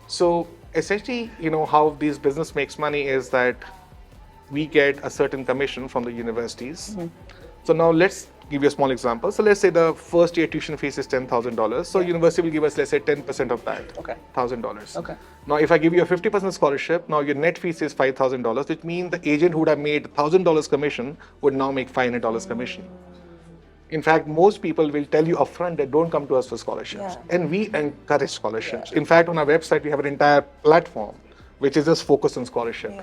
So essentially, how this business makes money is that we get a certain commission from the universities. So now let's give you a small example. So let's say the first year tuition fees is $10,000. So university will give us, let's say, 10% of that. Okay. $1,000. Okay. Now, if I give you a 50% scholarship, now your net fees is $5,000, which means the agent who would have made $1,000 commission would now make $500 commission. In fact, most people will tell you upfront that don't come to us for scholarships. And we encourage scholarships. In fact, on our website, we have an entire platform which is just focused on scholarship.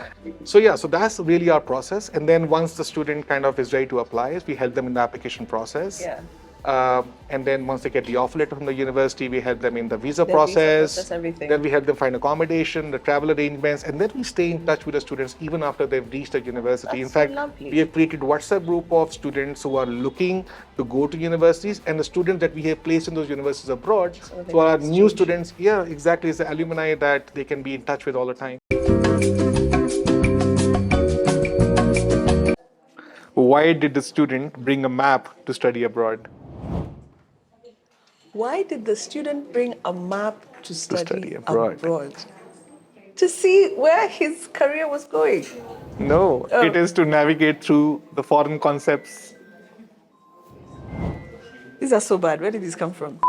So that's really our process. And then once the student kind of is ready to apply, we help them in the application process. And then once they get the offer letter from the university, we help them in the visa process. Everything. Then we help them find accommodation, the travel arrangements, and then we stay in touch with the students even after they've reached the university. In fact, we have created WhatsApp group of students who are looking to go to universities, and the students that we have placed in those universities abroad. So our new students, exactly, is the alumni that they can be in touch with all the time. Why did the student bring a map to study abroad? Why did the student bring a map to study abroad? To see where his career was going. No, it is to navigate through the foreign concepts. These are so bad. Where did these come from?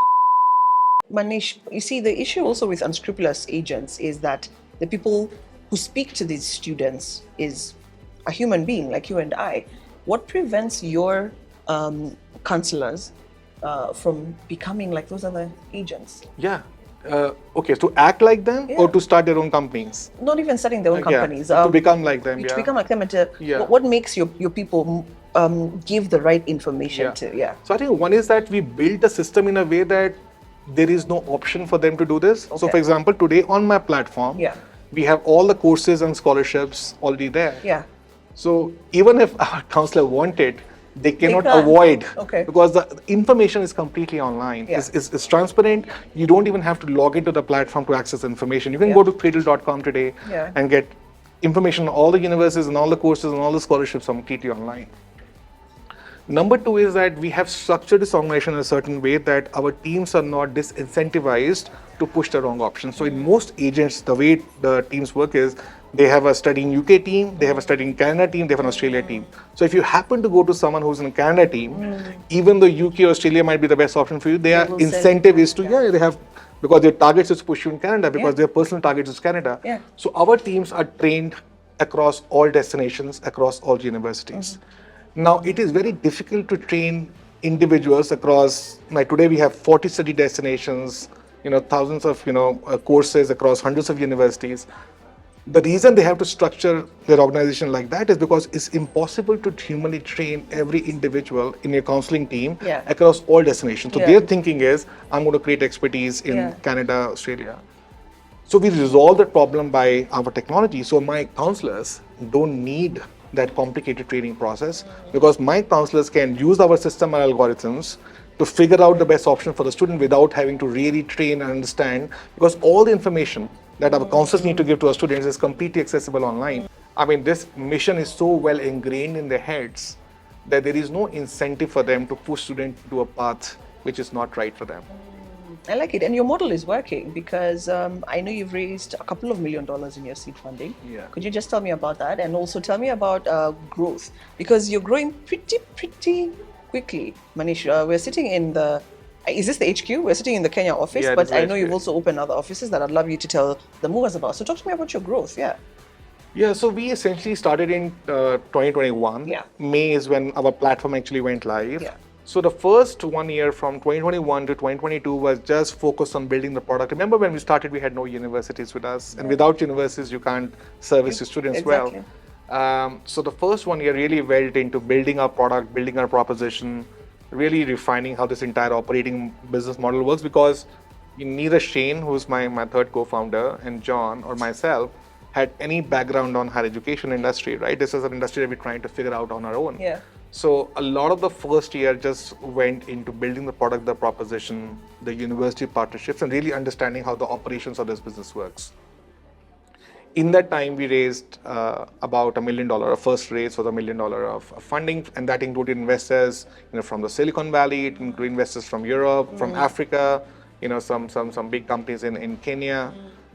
Manish, you see, the issue also with unscrupulous agents is that the people who speak to these students is a human being like you and I. What prevents your counselors from becoming like those other agents? Okay, to act like them or to start their own companies? Not even starting their own companies. To become like them, To become like them and to, what makes your people give the right information to? So I think one is that we built a system in a way that there is no option for them to do this. So for example, today on my platform, we have all the courses and scholarships already there. So even if our counselor wanted, they cannot avoid because the information is completely online. It's transparent. You don't even have to log into the platform to access information. You can go to Cradle.com today and get information on all the universities and all the courses and all the scholarships are completely online. Number two is that we have structured this organization in a certain way that our teams are not disincentivized to push the wrong option. So in most agents, the way the teams work is they have a studying UK team, they have a studying Canada team, they have an Australia team. So if you happen to go to someone who's in a Canada team, even though UK or Australia might be the best option for you, their incentive is to, they have, because their targets is to push you in Canada, because their personal target is Canada. So our teams are trained across all destinations, across all universities. Now, it is very difficult to train individuals across, like today we have 40 study destinations, thousands of, courses across hundreds of universities. The reason they have to structure their organization like that is because it's impossible to humanly train every individual in your counseling team across all destinations. So their thinking is, I'm going to create expertise in Canada, Australia. So we resolve that problem by our technology. So my counselors don't need that complicated training process because my counselors can use our system and algorithms to figure out the best option for the student without having to really train and understand, because all the information that our counselors need to give to our students is completely accessible online. I mean, this mission is so well ingrained in their heads that there is no incentive for them to push students to a path which is not right for them. I like it. And your model is working because I know you've raised a couple of $1 million in your seed funding. Yeah. Could you just tell me about that? And also tell me about growth, because you're growing pretty quickly. Manish, we're sitting in the, is this the HQ? We're sitting in the Kenya office, Yeah, but this is I know HQ. you've also opened other offices that I'd love you to tell the movers about. So talk to me about your growth. Yeah. Yeah, so we essentially started in 2021. Yeah. May is when our platform actually went live. Yeah. So the first 1 year from 2021 to 2022 was just focused on building the product. Remember when we started, we had no universities with us, and without universities, you can't service your students Exactly. well. So the first 1 year really went into building our product, building our proposition, really refining how this entire operating business model works, because neither Shane, who's my third co-founder, and John or myself had any background on higher education industry, right? This is an industry that we're trying to figure out on our own. Yeah. So a lot of the first year just went into building the product, the proposition, the university partnerships, and really understanding how the operations of this business works. In that time, we raised about $1 million. Our first raise was $1 million of funding, and that included investors, from the Silicon Valley, it included investors from Europe, from Africa, some big companies in Kenya.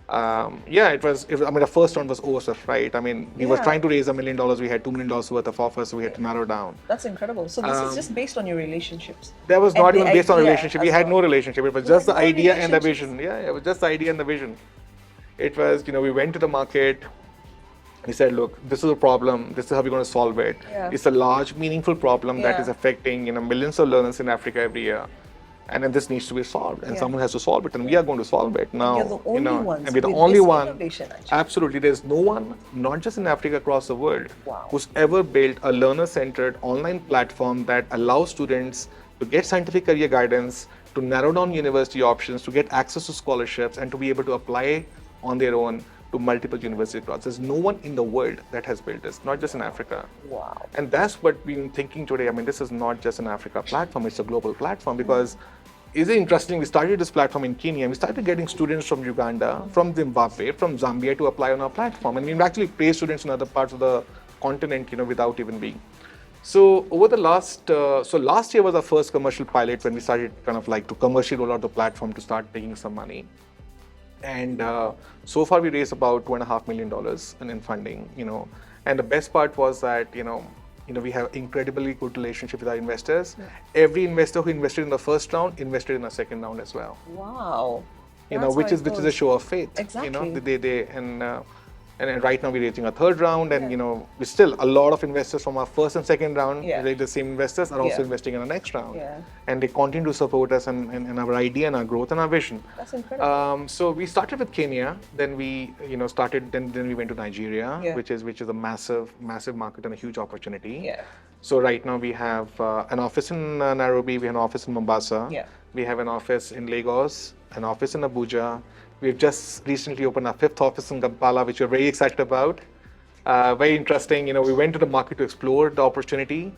I mean, the first round was oversubscribed. I mean, we were trying to raise $1 million. We had $2 million worth of offers, so we had to narrow down. That's incredible. So this is just based on your relationships. That was And not the even based on idea relationship. We as had well. no relationship. It was just the no idea and the relationships. vision. Yeah, it was just the idea and the vision. It was, we went to the market. We said, look, this is a problem. This is how we're going to solve it. Yeah. It's a large, meaningful problem that Yeah. is affecting, millions of learners in Africa every year. And then this needs to be solved, and someone has to solve it, and we are going to solve it now. you're the only ones and we're the with only this one. innovation, actually. Absolutely, there's no one, not just in Africa, across the world, Wow. who's ever built a learner-centered online platform that allows students to get scientific career guidance, to narrow down university options, to get access to scholarships, and to be able to apply on their own to multiple university across. There's no one in the world that has built this, not just in Africa. Wow. And that's what we've been thinking today. I mean, this is not just an Africa platform, it's a global platform, because is it interesting? We started this platform in Kenya. We started getting students from Uganda, from Zimbabwe, from Zambia to apply on our platform. And we've actually placed students in other parts of the continent, without even being. So over the last year was our first commercial pilot when we started kind of like to commercially roll out the platform to start making some money. And so far we raised about $2.5 million in funding, And the best part was that, we have incredibly good relationship with our investors. Yeah. Every investor who invested in the first round invested in the second round as well. Wow. Which is a show of faith. Exactly. And right now we're raising a third round, and we still a lot of investors from our first and second round, the same investors are also investing in the next round, and they continue to support us and our idea and our growth and our vision. That's incredible. So we started with Kenya, then we then we went to Nigeria, which is a massive market and a huge opportunity. Yeah. So right now we have an office in Nairobi, we have an office in Mombasa, we have an office in Lagos, an office in Abuja. We've just recently opened our 5th office in Kampala, which we're very excited about. Very interesting. We went to the market to explore the opportunity.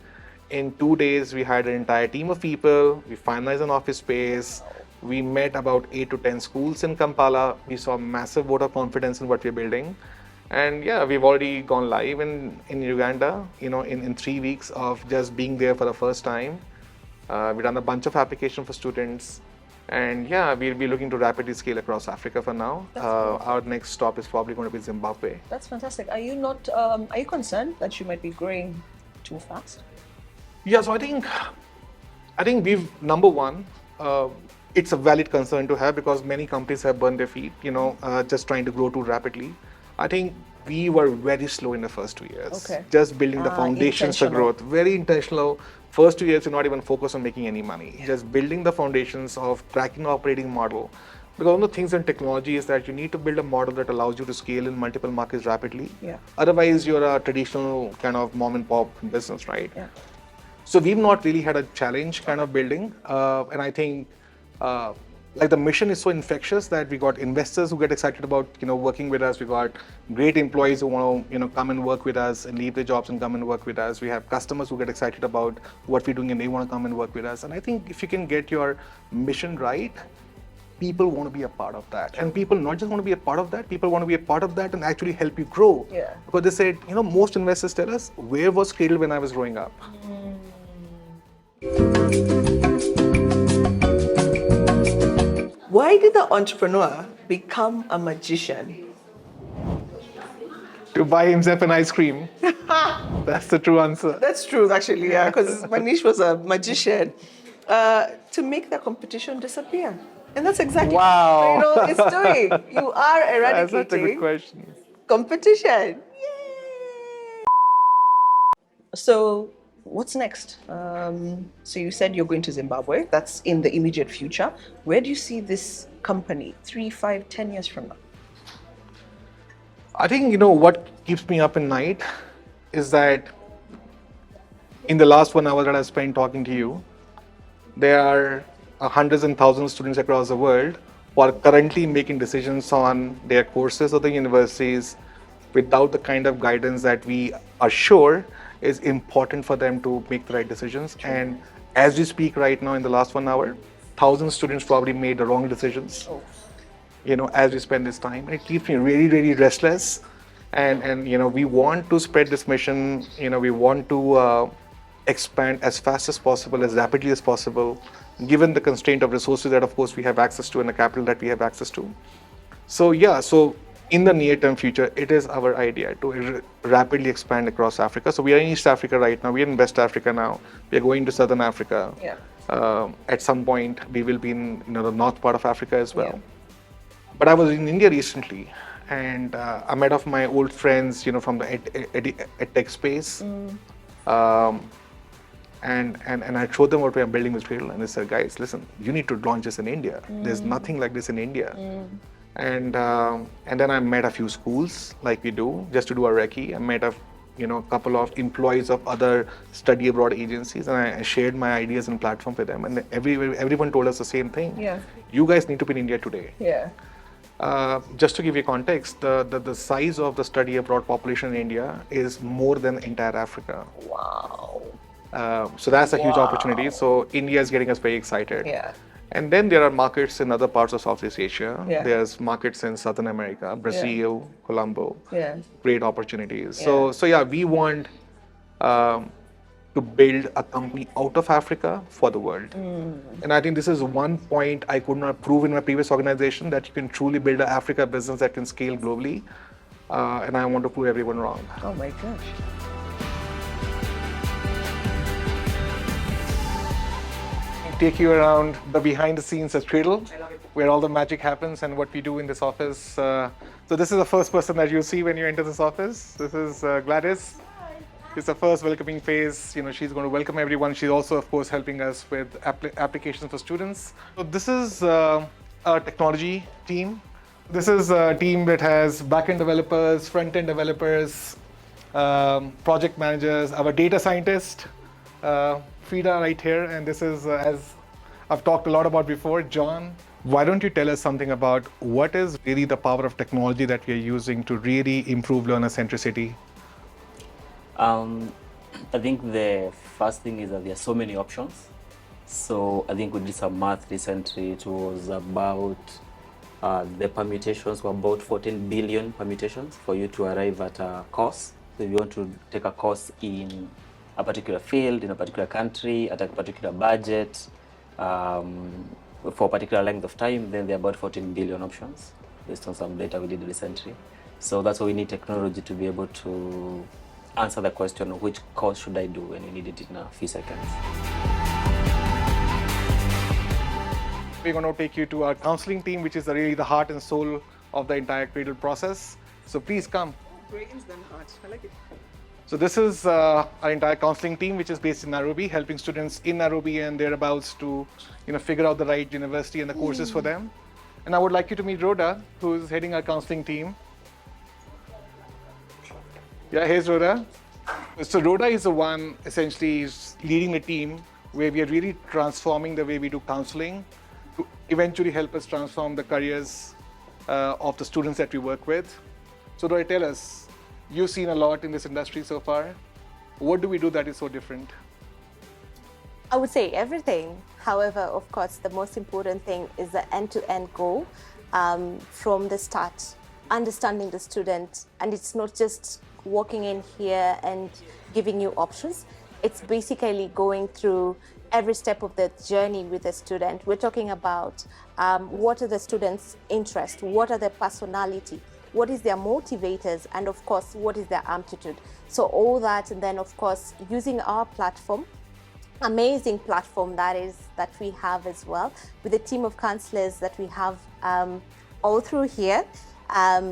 In 2 days, we hired an entire team of people. We finalized an office space. We met about 8 to 10 schools in Kampala. We saw massive vote of confidence in what we're building. And we've already gone live in Uganda, in 3 weeks of just being there for the first time. We've done a bunch of applications for students. And we'll be looking to rapidly scale across Africa for now. Our next stop is probably going to be Zimbabwe. That's fantastic. Are you not? Are you concerned that you might be growing too fast? Yeah. So I think we've number one. It's a valid concern to have because many companies have burned their feet. Just trying to grow too rapidly. I think we were very slow in the first 2 years. Okay. Just building the foundations for growth. Very intentional. First 2 years, you're not even focused on making any money. Just building the foundations of cracking the operating model. Because one of the things in technology is that you need to build a model that allows you to scale in multiple markets rapidly. Yeah. Otherwise, you're a traditional kind of mom and pop business, right? Yeah. So we've not really had a challenge kind of building. And I think like the mission is so infectious that we got investors who get excited about working with us. We got great employees who want to come and work with us and leave their jobs and come and work with us. We have customers who get excited about what we're doing and they want to come and work with us. And I think if you can get your mission right, people want to be a part of that. And people not just want to be a part of that, people want to be a part of that and actually help you grow. Yeah. Because they said, most investors tell us, where was Cradle when I was growing up? Why did the entrepreneur become a magician? To buy himself an ice cream. That's the true answer. That's true, actually, yeah, because Manish was a magician. To make the competition disappear. And that's exactly Wow. what Cradle is doing. You are That's such a good eradicating question. competition. Yay! So, what's next? So you said you're going to Zimbabwe. That's in the immediate future. Where do you see this company 3, 5, 10 years from now? I think, what keeps me up at night is that in the last 1 hour that I spent talking to you, there are hundreds and thousands of students across the world who are currently making decisions on their courses or the universities without the kind of guidance that we are sure is important for them to make the right decisions. And as we speak right now in the last 1 hour, thousands of students probably made the wrong decisions. As we spend this time. It keeps me really, really restless. And we want to spread this mission. We want to expand as fast as possible, as rapidly as possible, given the constraint of resources that, of course, we have access to and the capital that we have access to. So in the near-term future, it is our idea to rapidly expand across Africa. So we are in East Africa right now. We are in West Africa now. We are going to Southern Africa. Yeah. At some point, we will be in the north part of Africa as well. Yeah. But I was in India recently, and I met of my old friends, from the EdTech space. And I showed them what we are building with Cradle, and they said, guys, listen, you need to launch this in India. There's nothing like this in India. And then I met a few schools, like we do, just to do a recce. I met a couple of employees of other study abroad agencies, and I shared my ideas and platform with them. And everyone told us the same thing. Yeah. You guys need to be in India today. Yeah. Just to give you context, the size of the study abroad population in India is more than entire Africa. Wow. So that's a huge opportunity. So India is getting us very excited. Yeah. And then there are markets in other parts of Southeast Asia. Yeah. There's markets in Southern America, Brazil, Colombo. Yeah. Great opportunities. Yeah. So we want to build a company out of Africa for the world. And I think this is one point I could not prove in my previous organization, that you can truly build an Africa business that can scale globally. And I want to prove everyone wrong. Oh my gosh. Take you around the behind the scenes at Cradle, where all the magic happens and what we do in this office. So this is the first person that you see when you enter this office. This is Gladys. It's the first welcoming phase. She's going to welcome everyone. She's also, of course, helping us with applications for students. So this is a technology team. This is a team that has back-end developers, front-end developers, project managers, our data scientist, Frida right here, and this is, as I've talked a lot about before, John. Why don't you tell us something about what is really the power of technology that we are using to really improve learner centricity? I think the first thing is that there are so many options. So I think we did some math recently. It was about the permutations were about 14 billion permutations for you to arrive at a course. So if you want to take a course in a particular field, in a particular country, at a particular budget, for a particular length of time, then there are about 14 billion options based on some data we did recently. So that's why we need technology to be able to answer the question of which course should I do, and you need it in a few seconds. We're going to take you to our counseling team, which is really the heart and soul of the entire Cradle process. So please come. Brains than heart. I like it. So this is our entire counseling team, which is based in Nairobi, helping students in Nairobi and thereabouts to figure out the right university and the courses for them. And I would like you to meet Rhoda, who is heading our counseling team. Yeah, here's Rhoda. So Rhoda is the one essentially is leading the team where we are really transforming the way we do counseling to eventually help us transform the careers of the students that we work with. So Roy, tell us, you've seen a lot in this industry so far. What do we do that is so different? I would say everything. However, of course, the most important thing is the end-to-end goal from the start, understanding the student. And it's not just walking in here and giving you options. It's basically going through every step of the journey with the student. We're talking about what are the students' interests, what are their personality, what is their motivators, and of course, what is their aptitude. So all that, and then of course, using our platform, amazing platform that we have as well, with a team of counselors that we have all through here,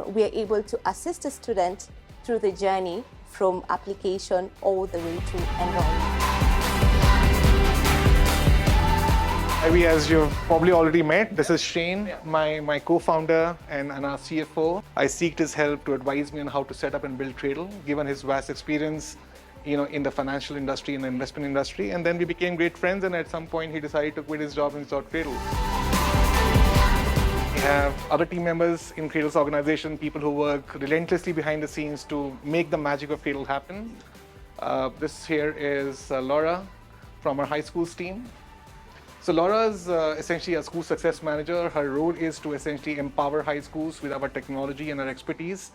we are able to assist a student through the journey from application all the way to enrollment. Ivy, as you've probably already met, this is Shane, my co-founder and our CFO. I seeked his help to advise me on how to set up and build Cradle, given his vast experience, in the financial industry and the investment industry. And then we became great friends, and at some point he decided to quit his job and start Cradle. We have other team members in Cradle's organization, people who work relentlessly behind the scenes to make the magic of Cradle happen. This here is Laura from our high schools team. So Laura is essentially a school success manager. Her role is to essentially empower high schools with our technology and our expertise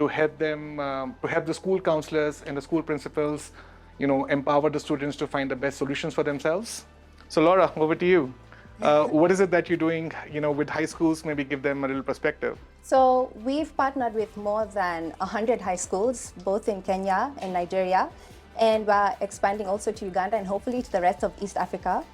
to help them, to help the school counselors and the school principals, empower the students to find the best solutions for themselves. So Laura, over to you. What is it that you're doing, with high schools? Maybe give them a little perspective. So we've partnered with more than 100 high schools, both in Kenya and Nigeria, and we're expanding also to Uganda and hopefully to the rest of East Africa.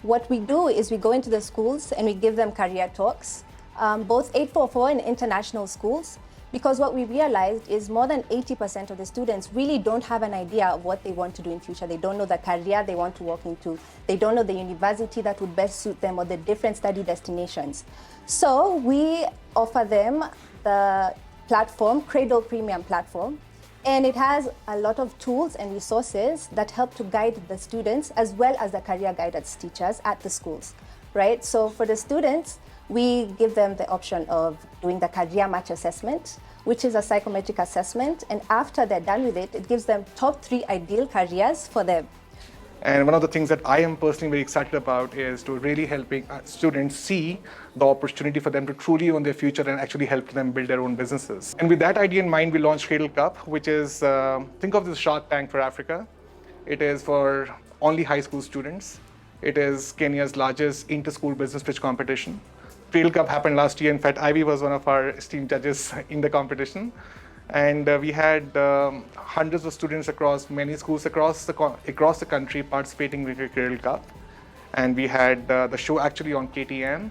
What we do is we go into the schools and we give them career talks, both 844 and international schools, because what we realized is more than 80% of the students really don't have an idea of what they want to do in future. They don't know the career they want to walk into. They don't know the university that would best suit them or the different study destinations. So we offer them the platform, Cradle Premium platform, and it has a lot of tools and resources that help to guide the students as well as the career guidance teachers at the schools, right? So for the students, we give them the option of doing the career match assessment, which is a psychometric assessment. And after they're done with it, it gives them top 3 ideal careers for them. And one of the things that I am personally very excited about is to really helping students see the opportunity for them to truly own their future and actually help them build their own businesses. And with that idea in mind, we launched Cradle Cup, which is, think of this Shark Tank for Africa. It is for only high school students. It is Kenya's largest inter-school business pitch competition. Cradle Cup happened last year. In fact, Ivy was one of our esteemed judges in the competition. And we had hundreds of students across many schools across the country participating with the Cradle Cup. And we had the show actually on KTN.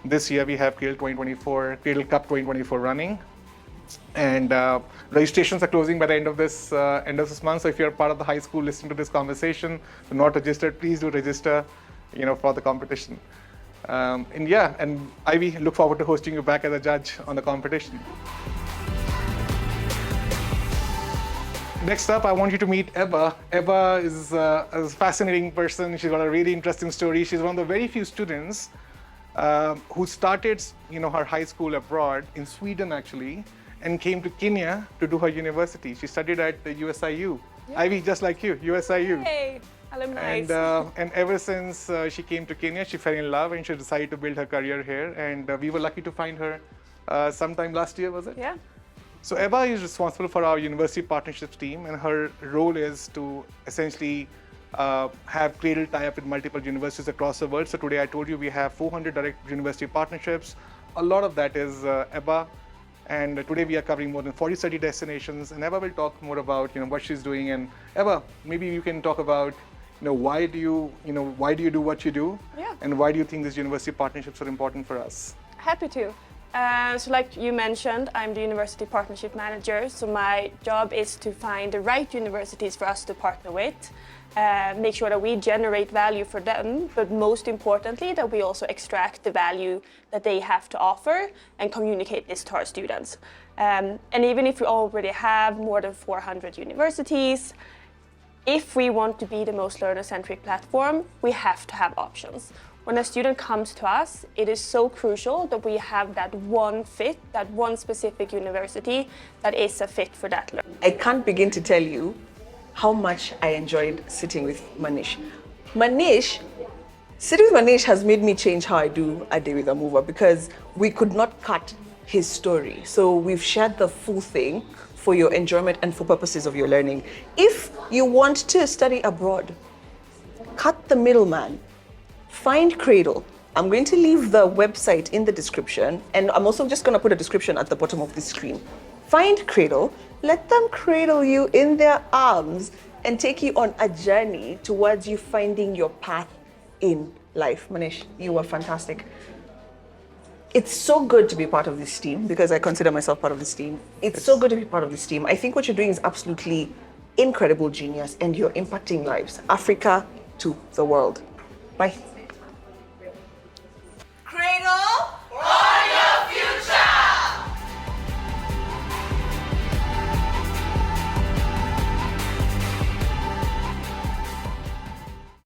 This year we have Cradle Cup 2024 running. And registrations are closing by the end of this month. So if you're part of the high school listening to this conversation, if you're not registered, please do register, for the competition. And Ivy, look forward to hosting you back as a judge on the competition. Next up, I want you to meet Ebba. Ebba is a fascinating person. She's got a really interesting story. She's one of the very few students who started, her high school abroad in Sweden, actually, and came to Kenya to do her university. She studied at the USIU. Yeah. Ivy, just like you, USIU. Hey, alumni. And ever since she came to Kenya, she fell in love and she decided to build her career here. And we were lucky to find her sometime last year, was it? Yeah. So Ebba is responsible for our university partnerships team, and her role is to essentially have Cradle tie up with multiple universities across the world. So today I told you we have 400 direct university partnerships. A lot of that is Ebba, and today we are covering more than 40 study destinations. And Ebba will talk more about what she's doing. And Ebba, maybe you can talk about why do you do what you do, yeah, and why do you think these university partnerships are important for us? Happy to. So like you mentioned, I'm the University Partnership Manager, so my job is to find the right universities for us to partner with, make sure that we generate value for them, but most importantly, that we also extract the value that they have to offer and communicate this to our students. And even if we already have more than 400 universities, if we want to be the most learner-centric platform, we have to have options. when a student comes to us, it is so crucial that we have that one fit, that one specific university that is a fit for that learner. I can't begin to tell you how much I enjoyed sitting with Manish. Sitting with Manish has made me change how I do a day with a mover because we could not cut his story. So we've shared the full thing for your enjoyment and for purposes of your learning. If you want to study abroad, cut the middleman. Find Cradle. I'm going to leave the website in the description, and I'm also just going to put a description at the bottom of the screen. Find Cradle, let them cradle you in their arms and take you on a journey towards you finding your path in life. Manish, you were fantastic. It's so good to be part of this team because I consider myself part of this team. It's so good to be part of this team. I think what you're doing is absolutely incredible genius and you're impacting lives. Africa to the world. Bye. Cradle!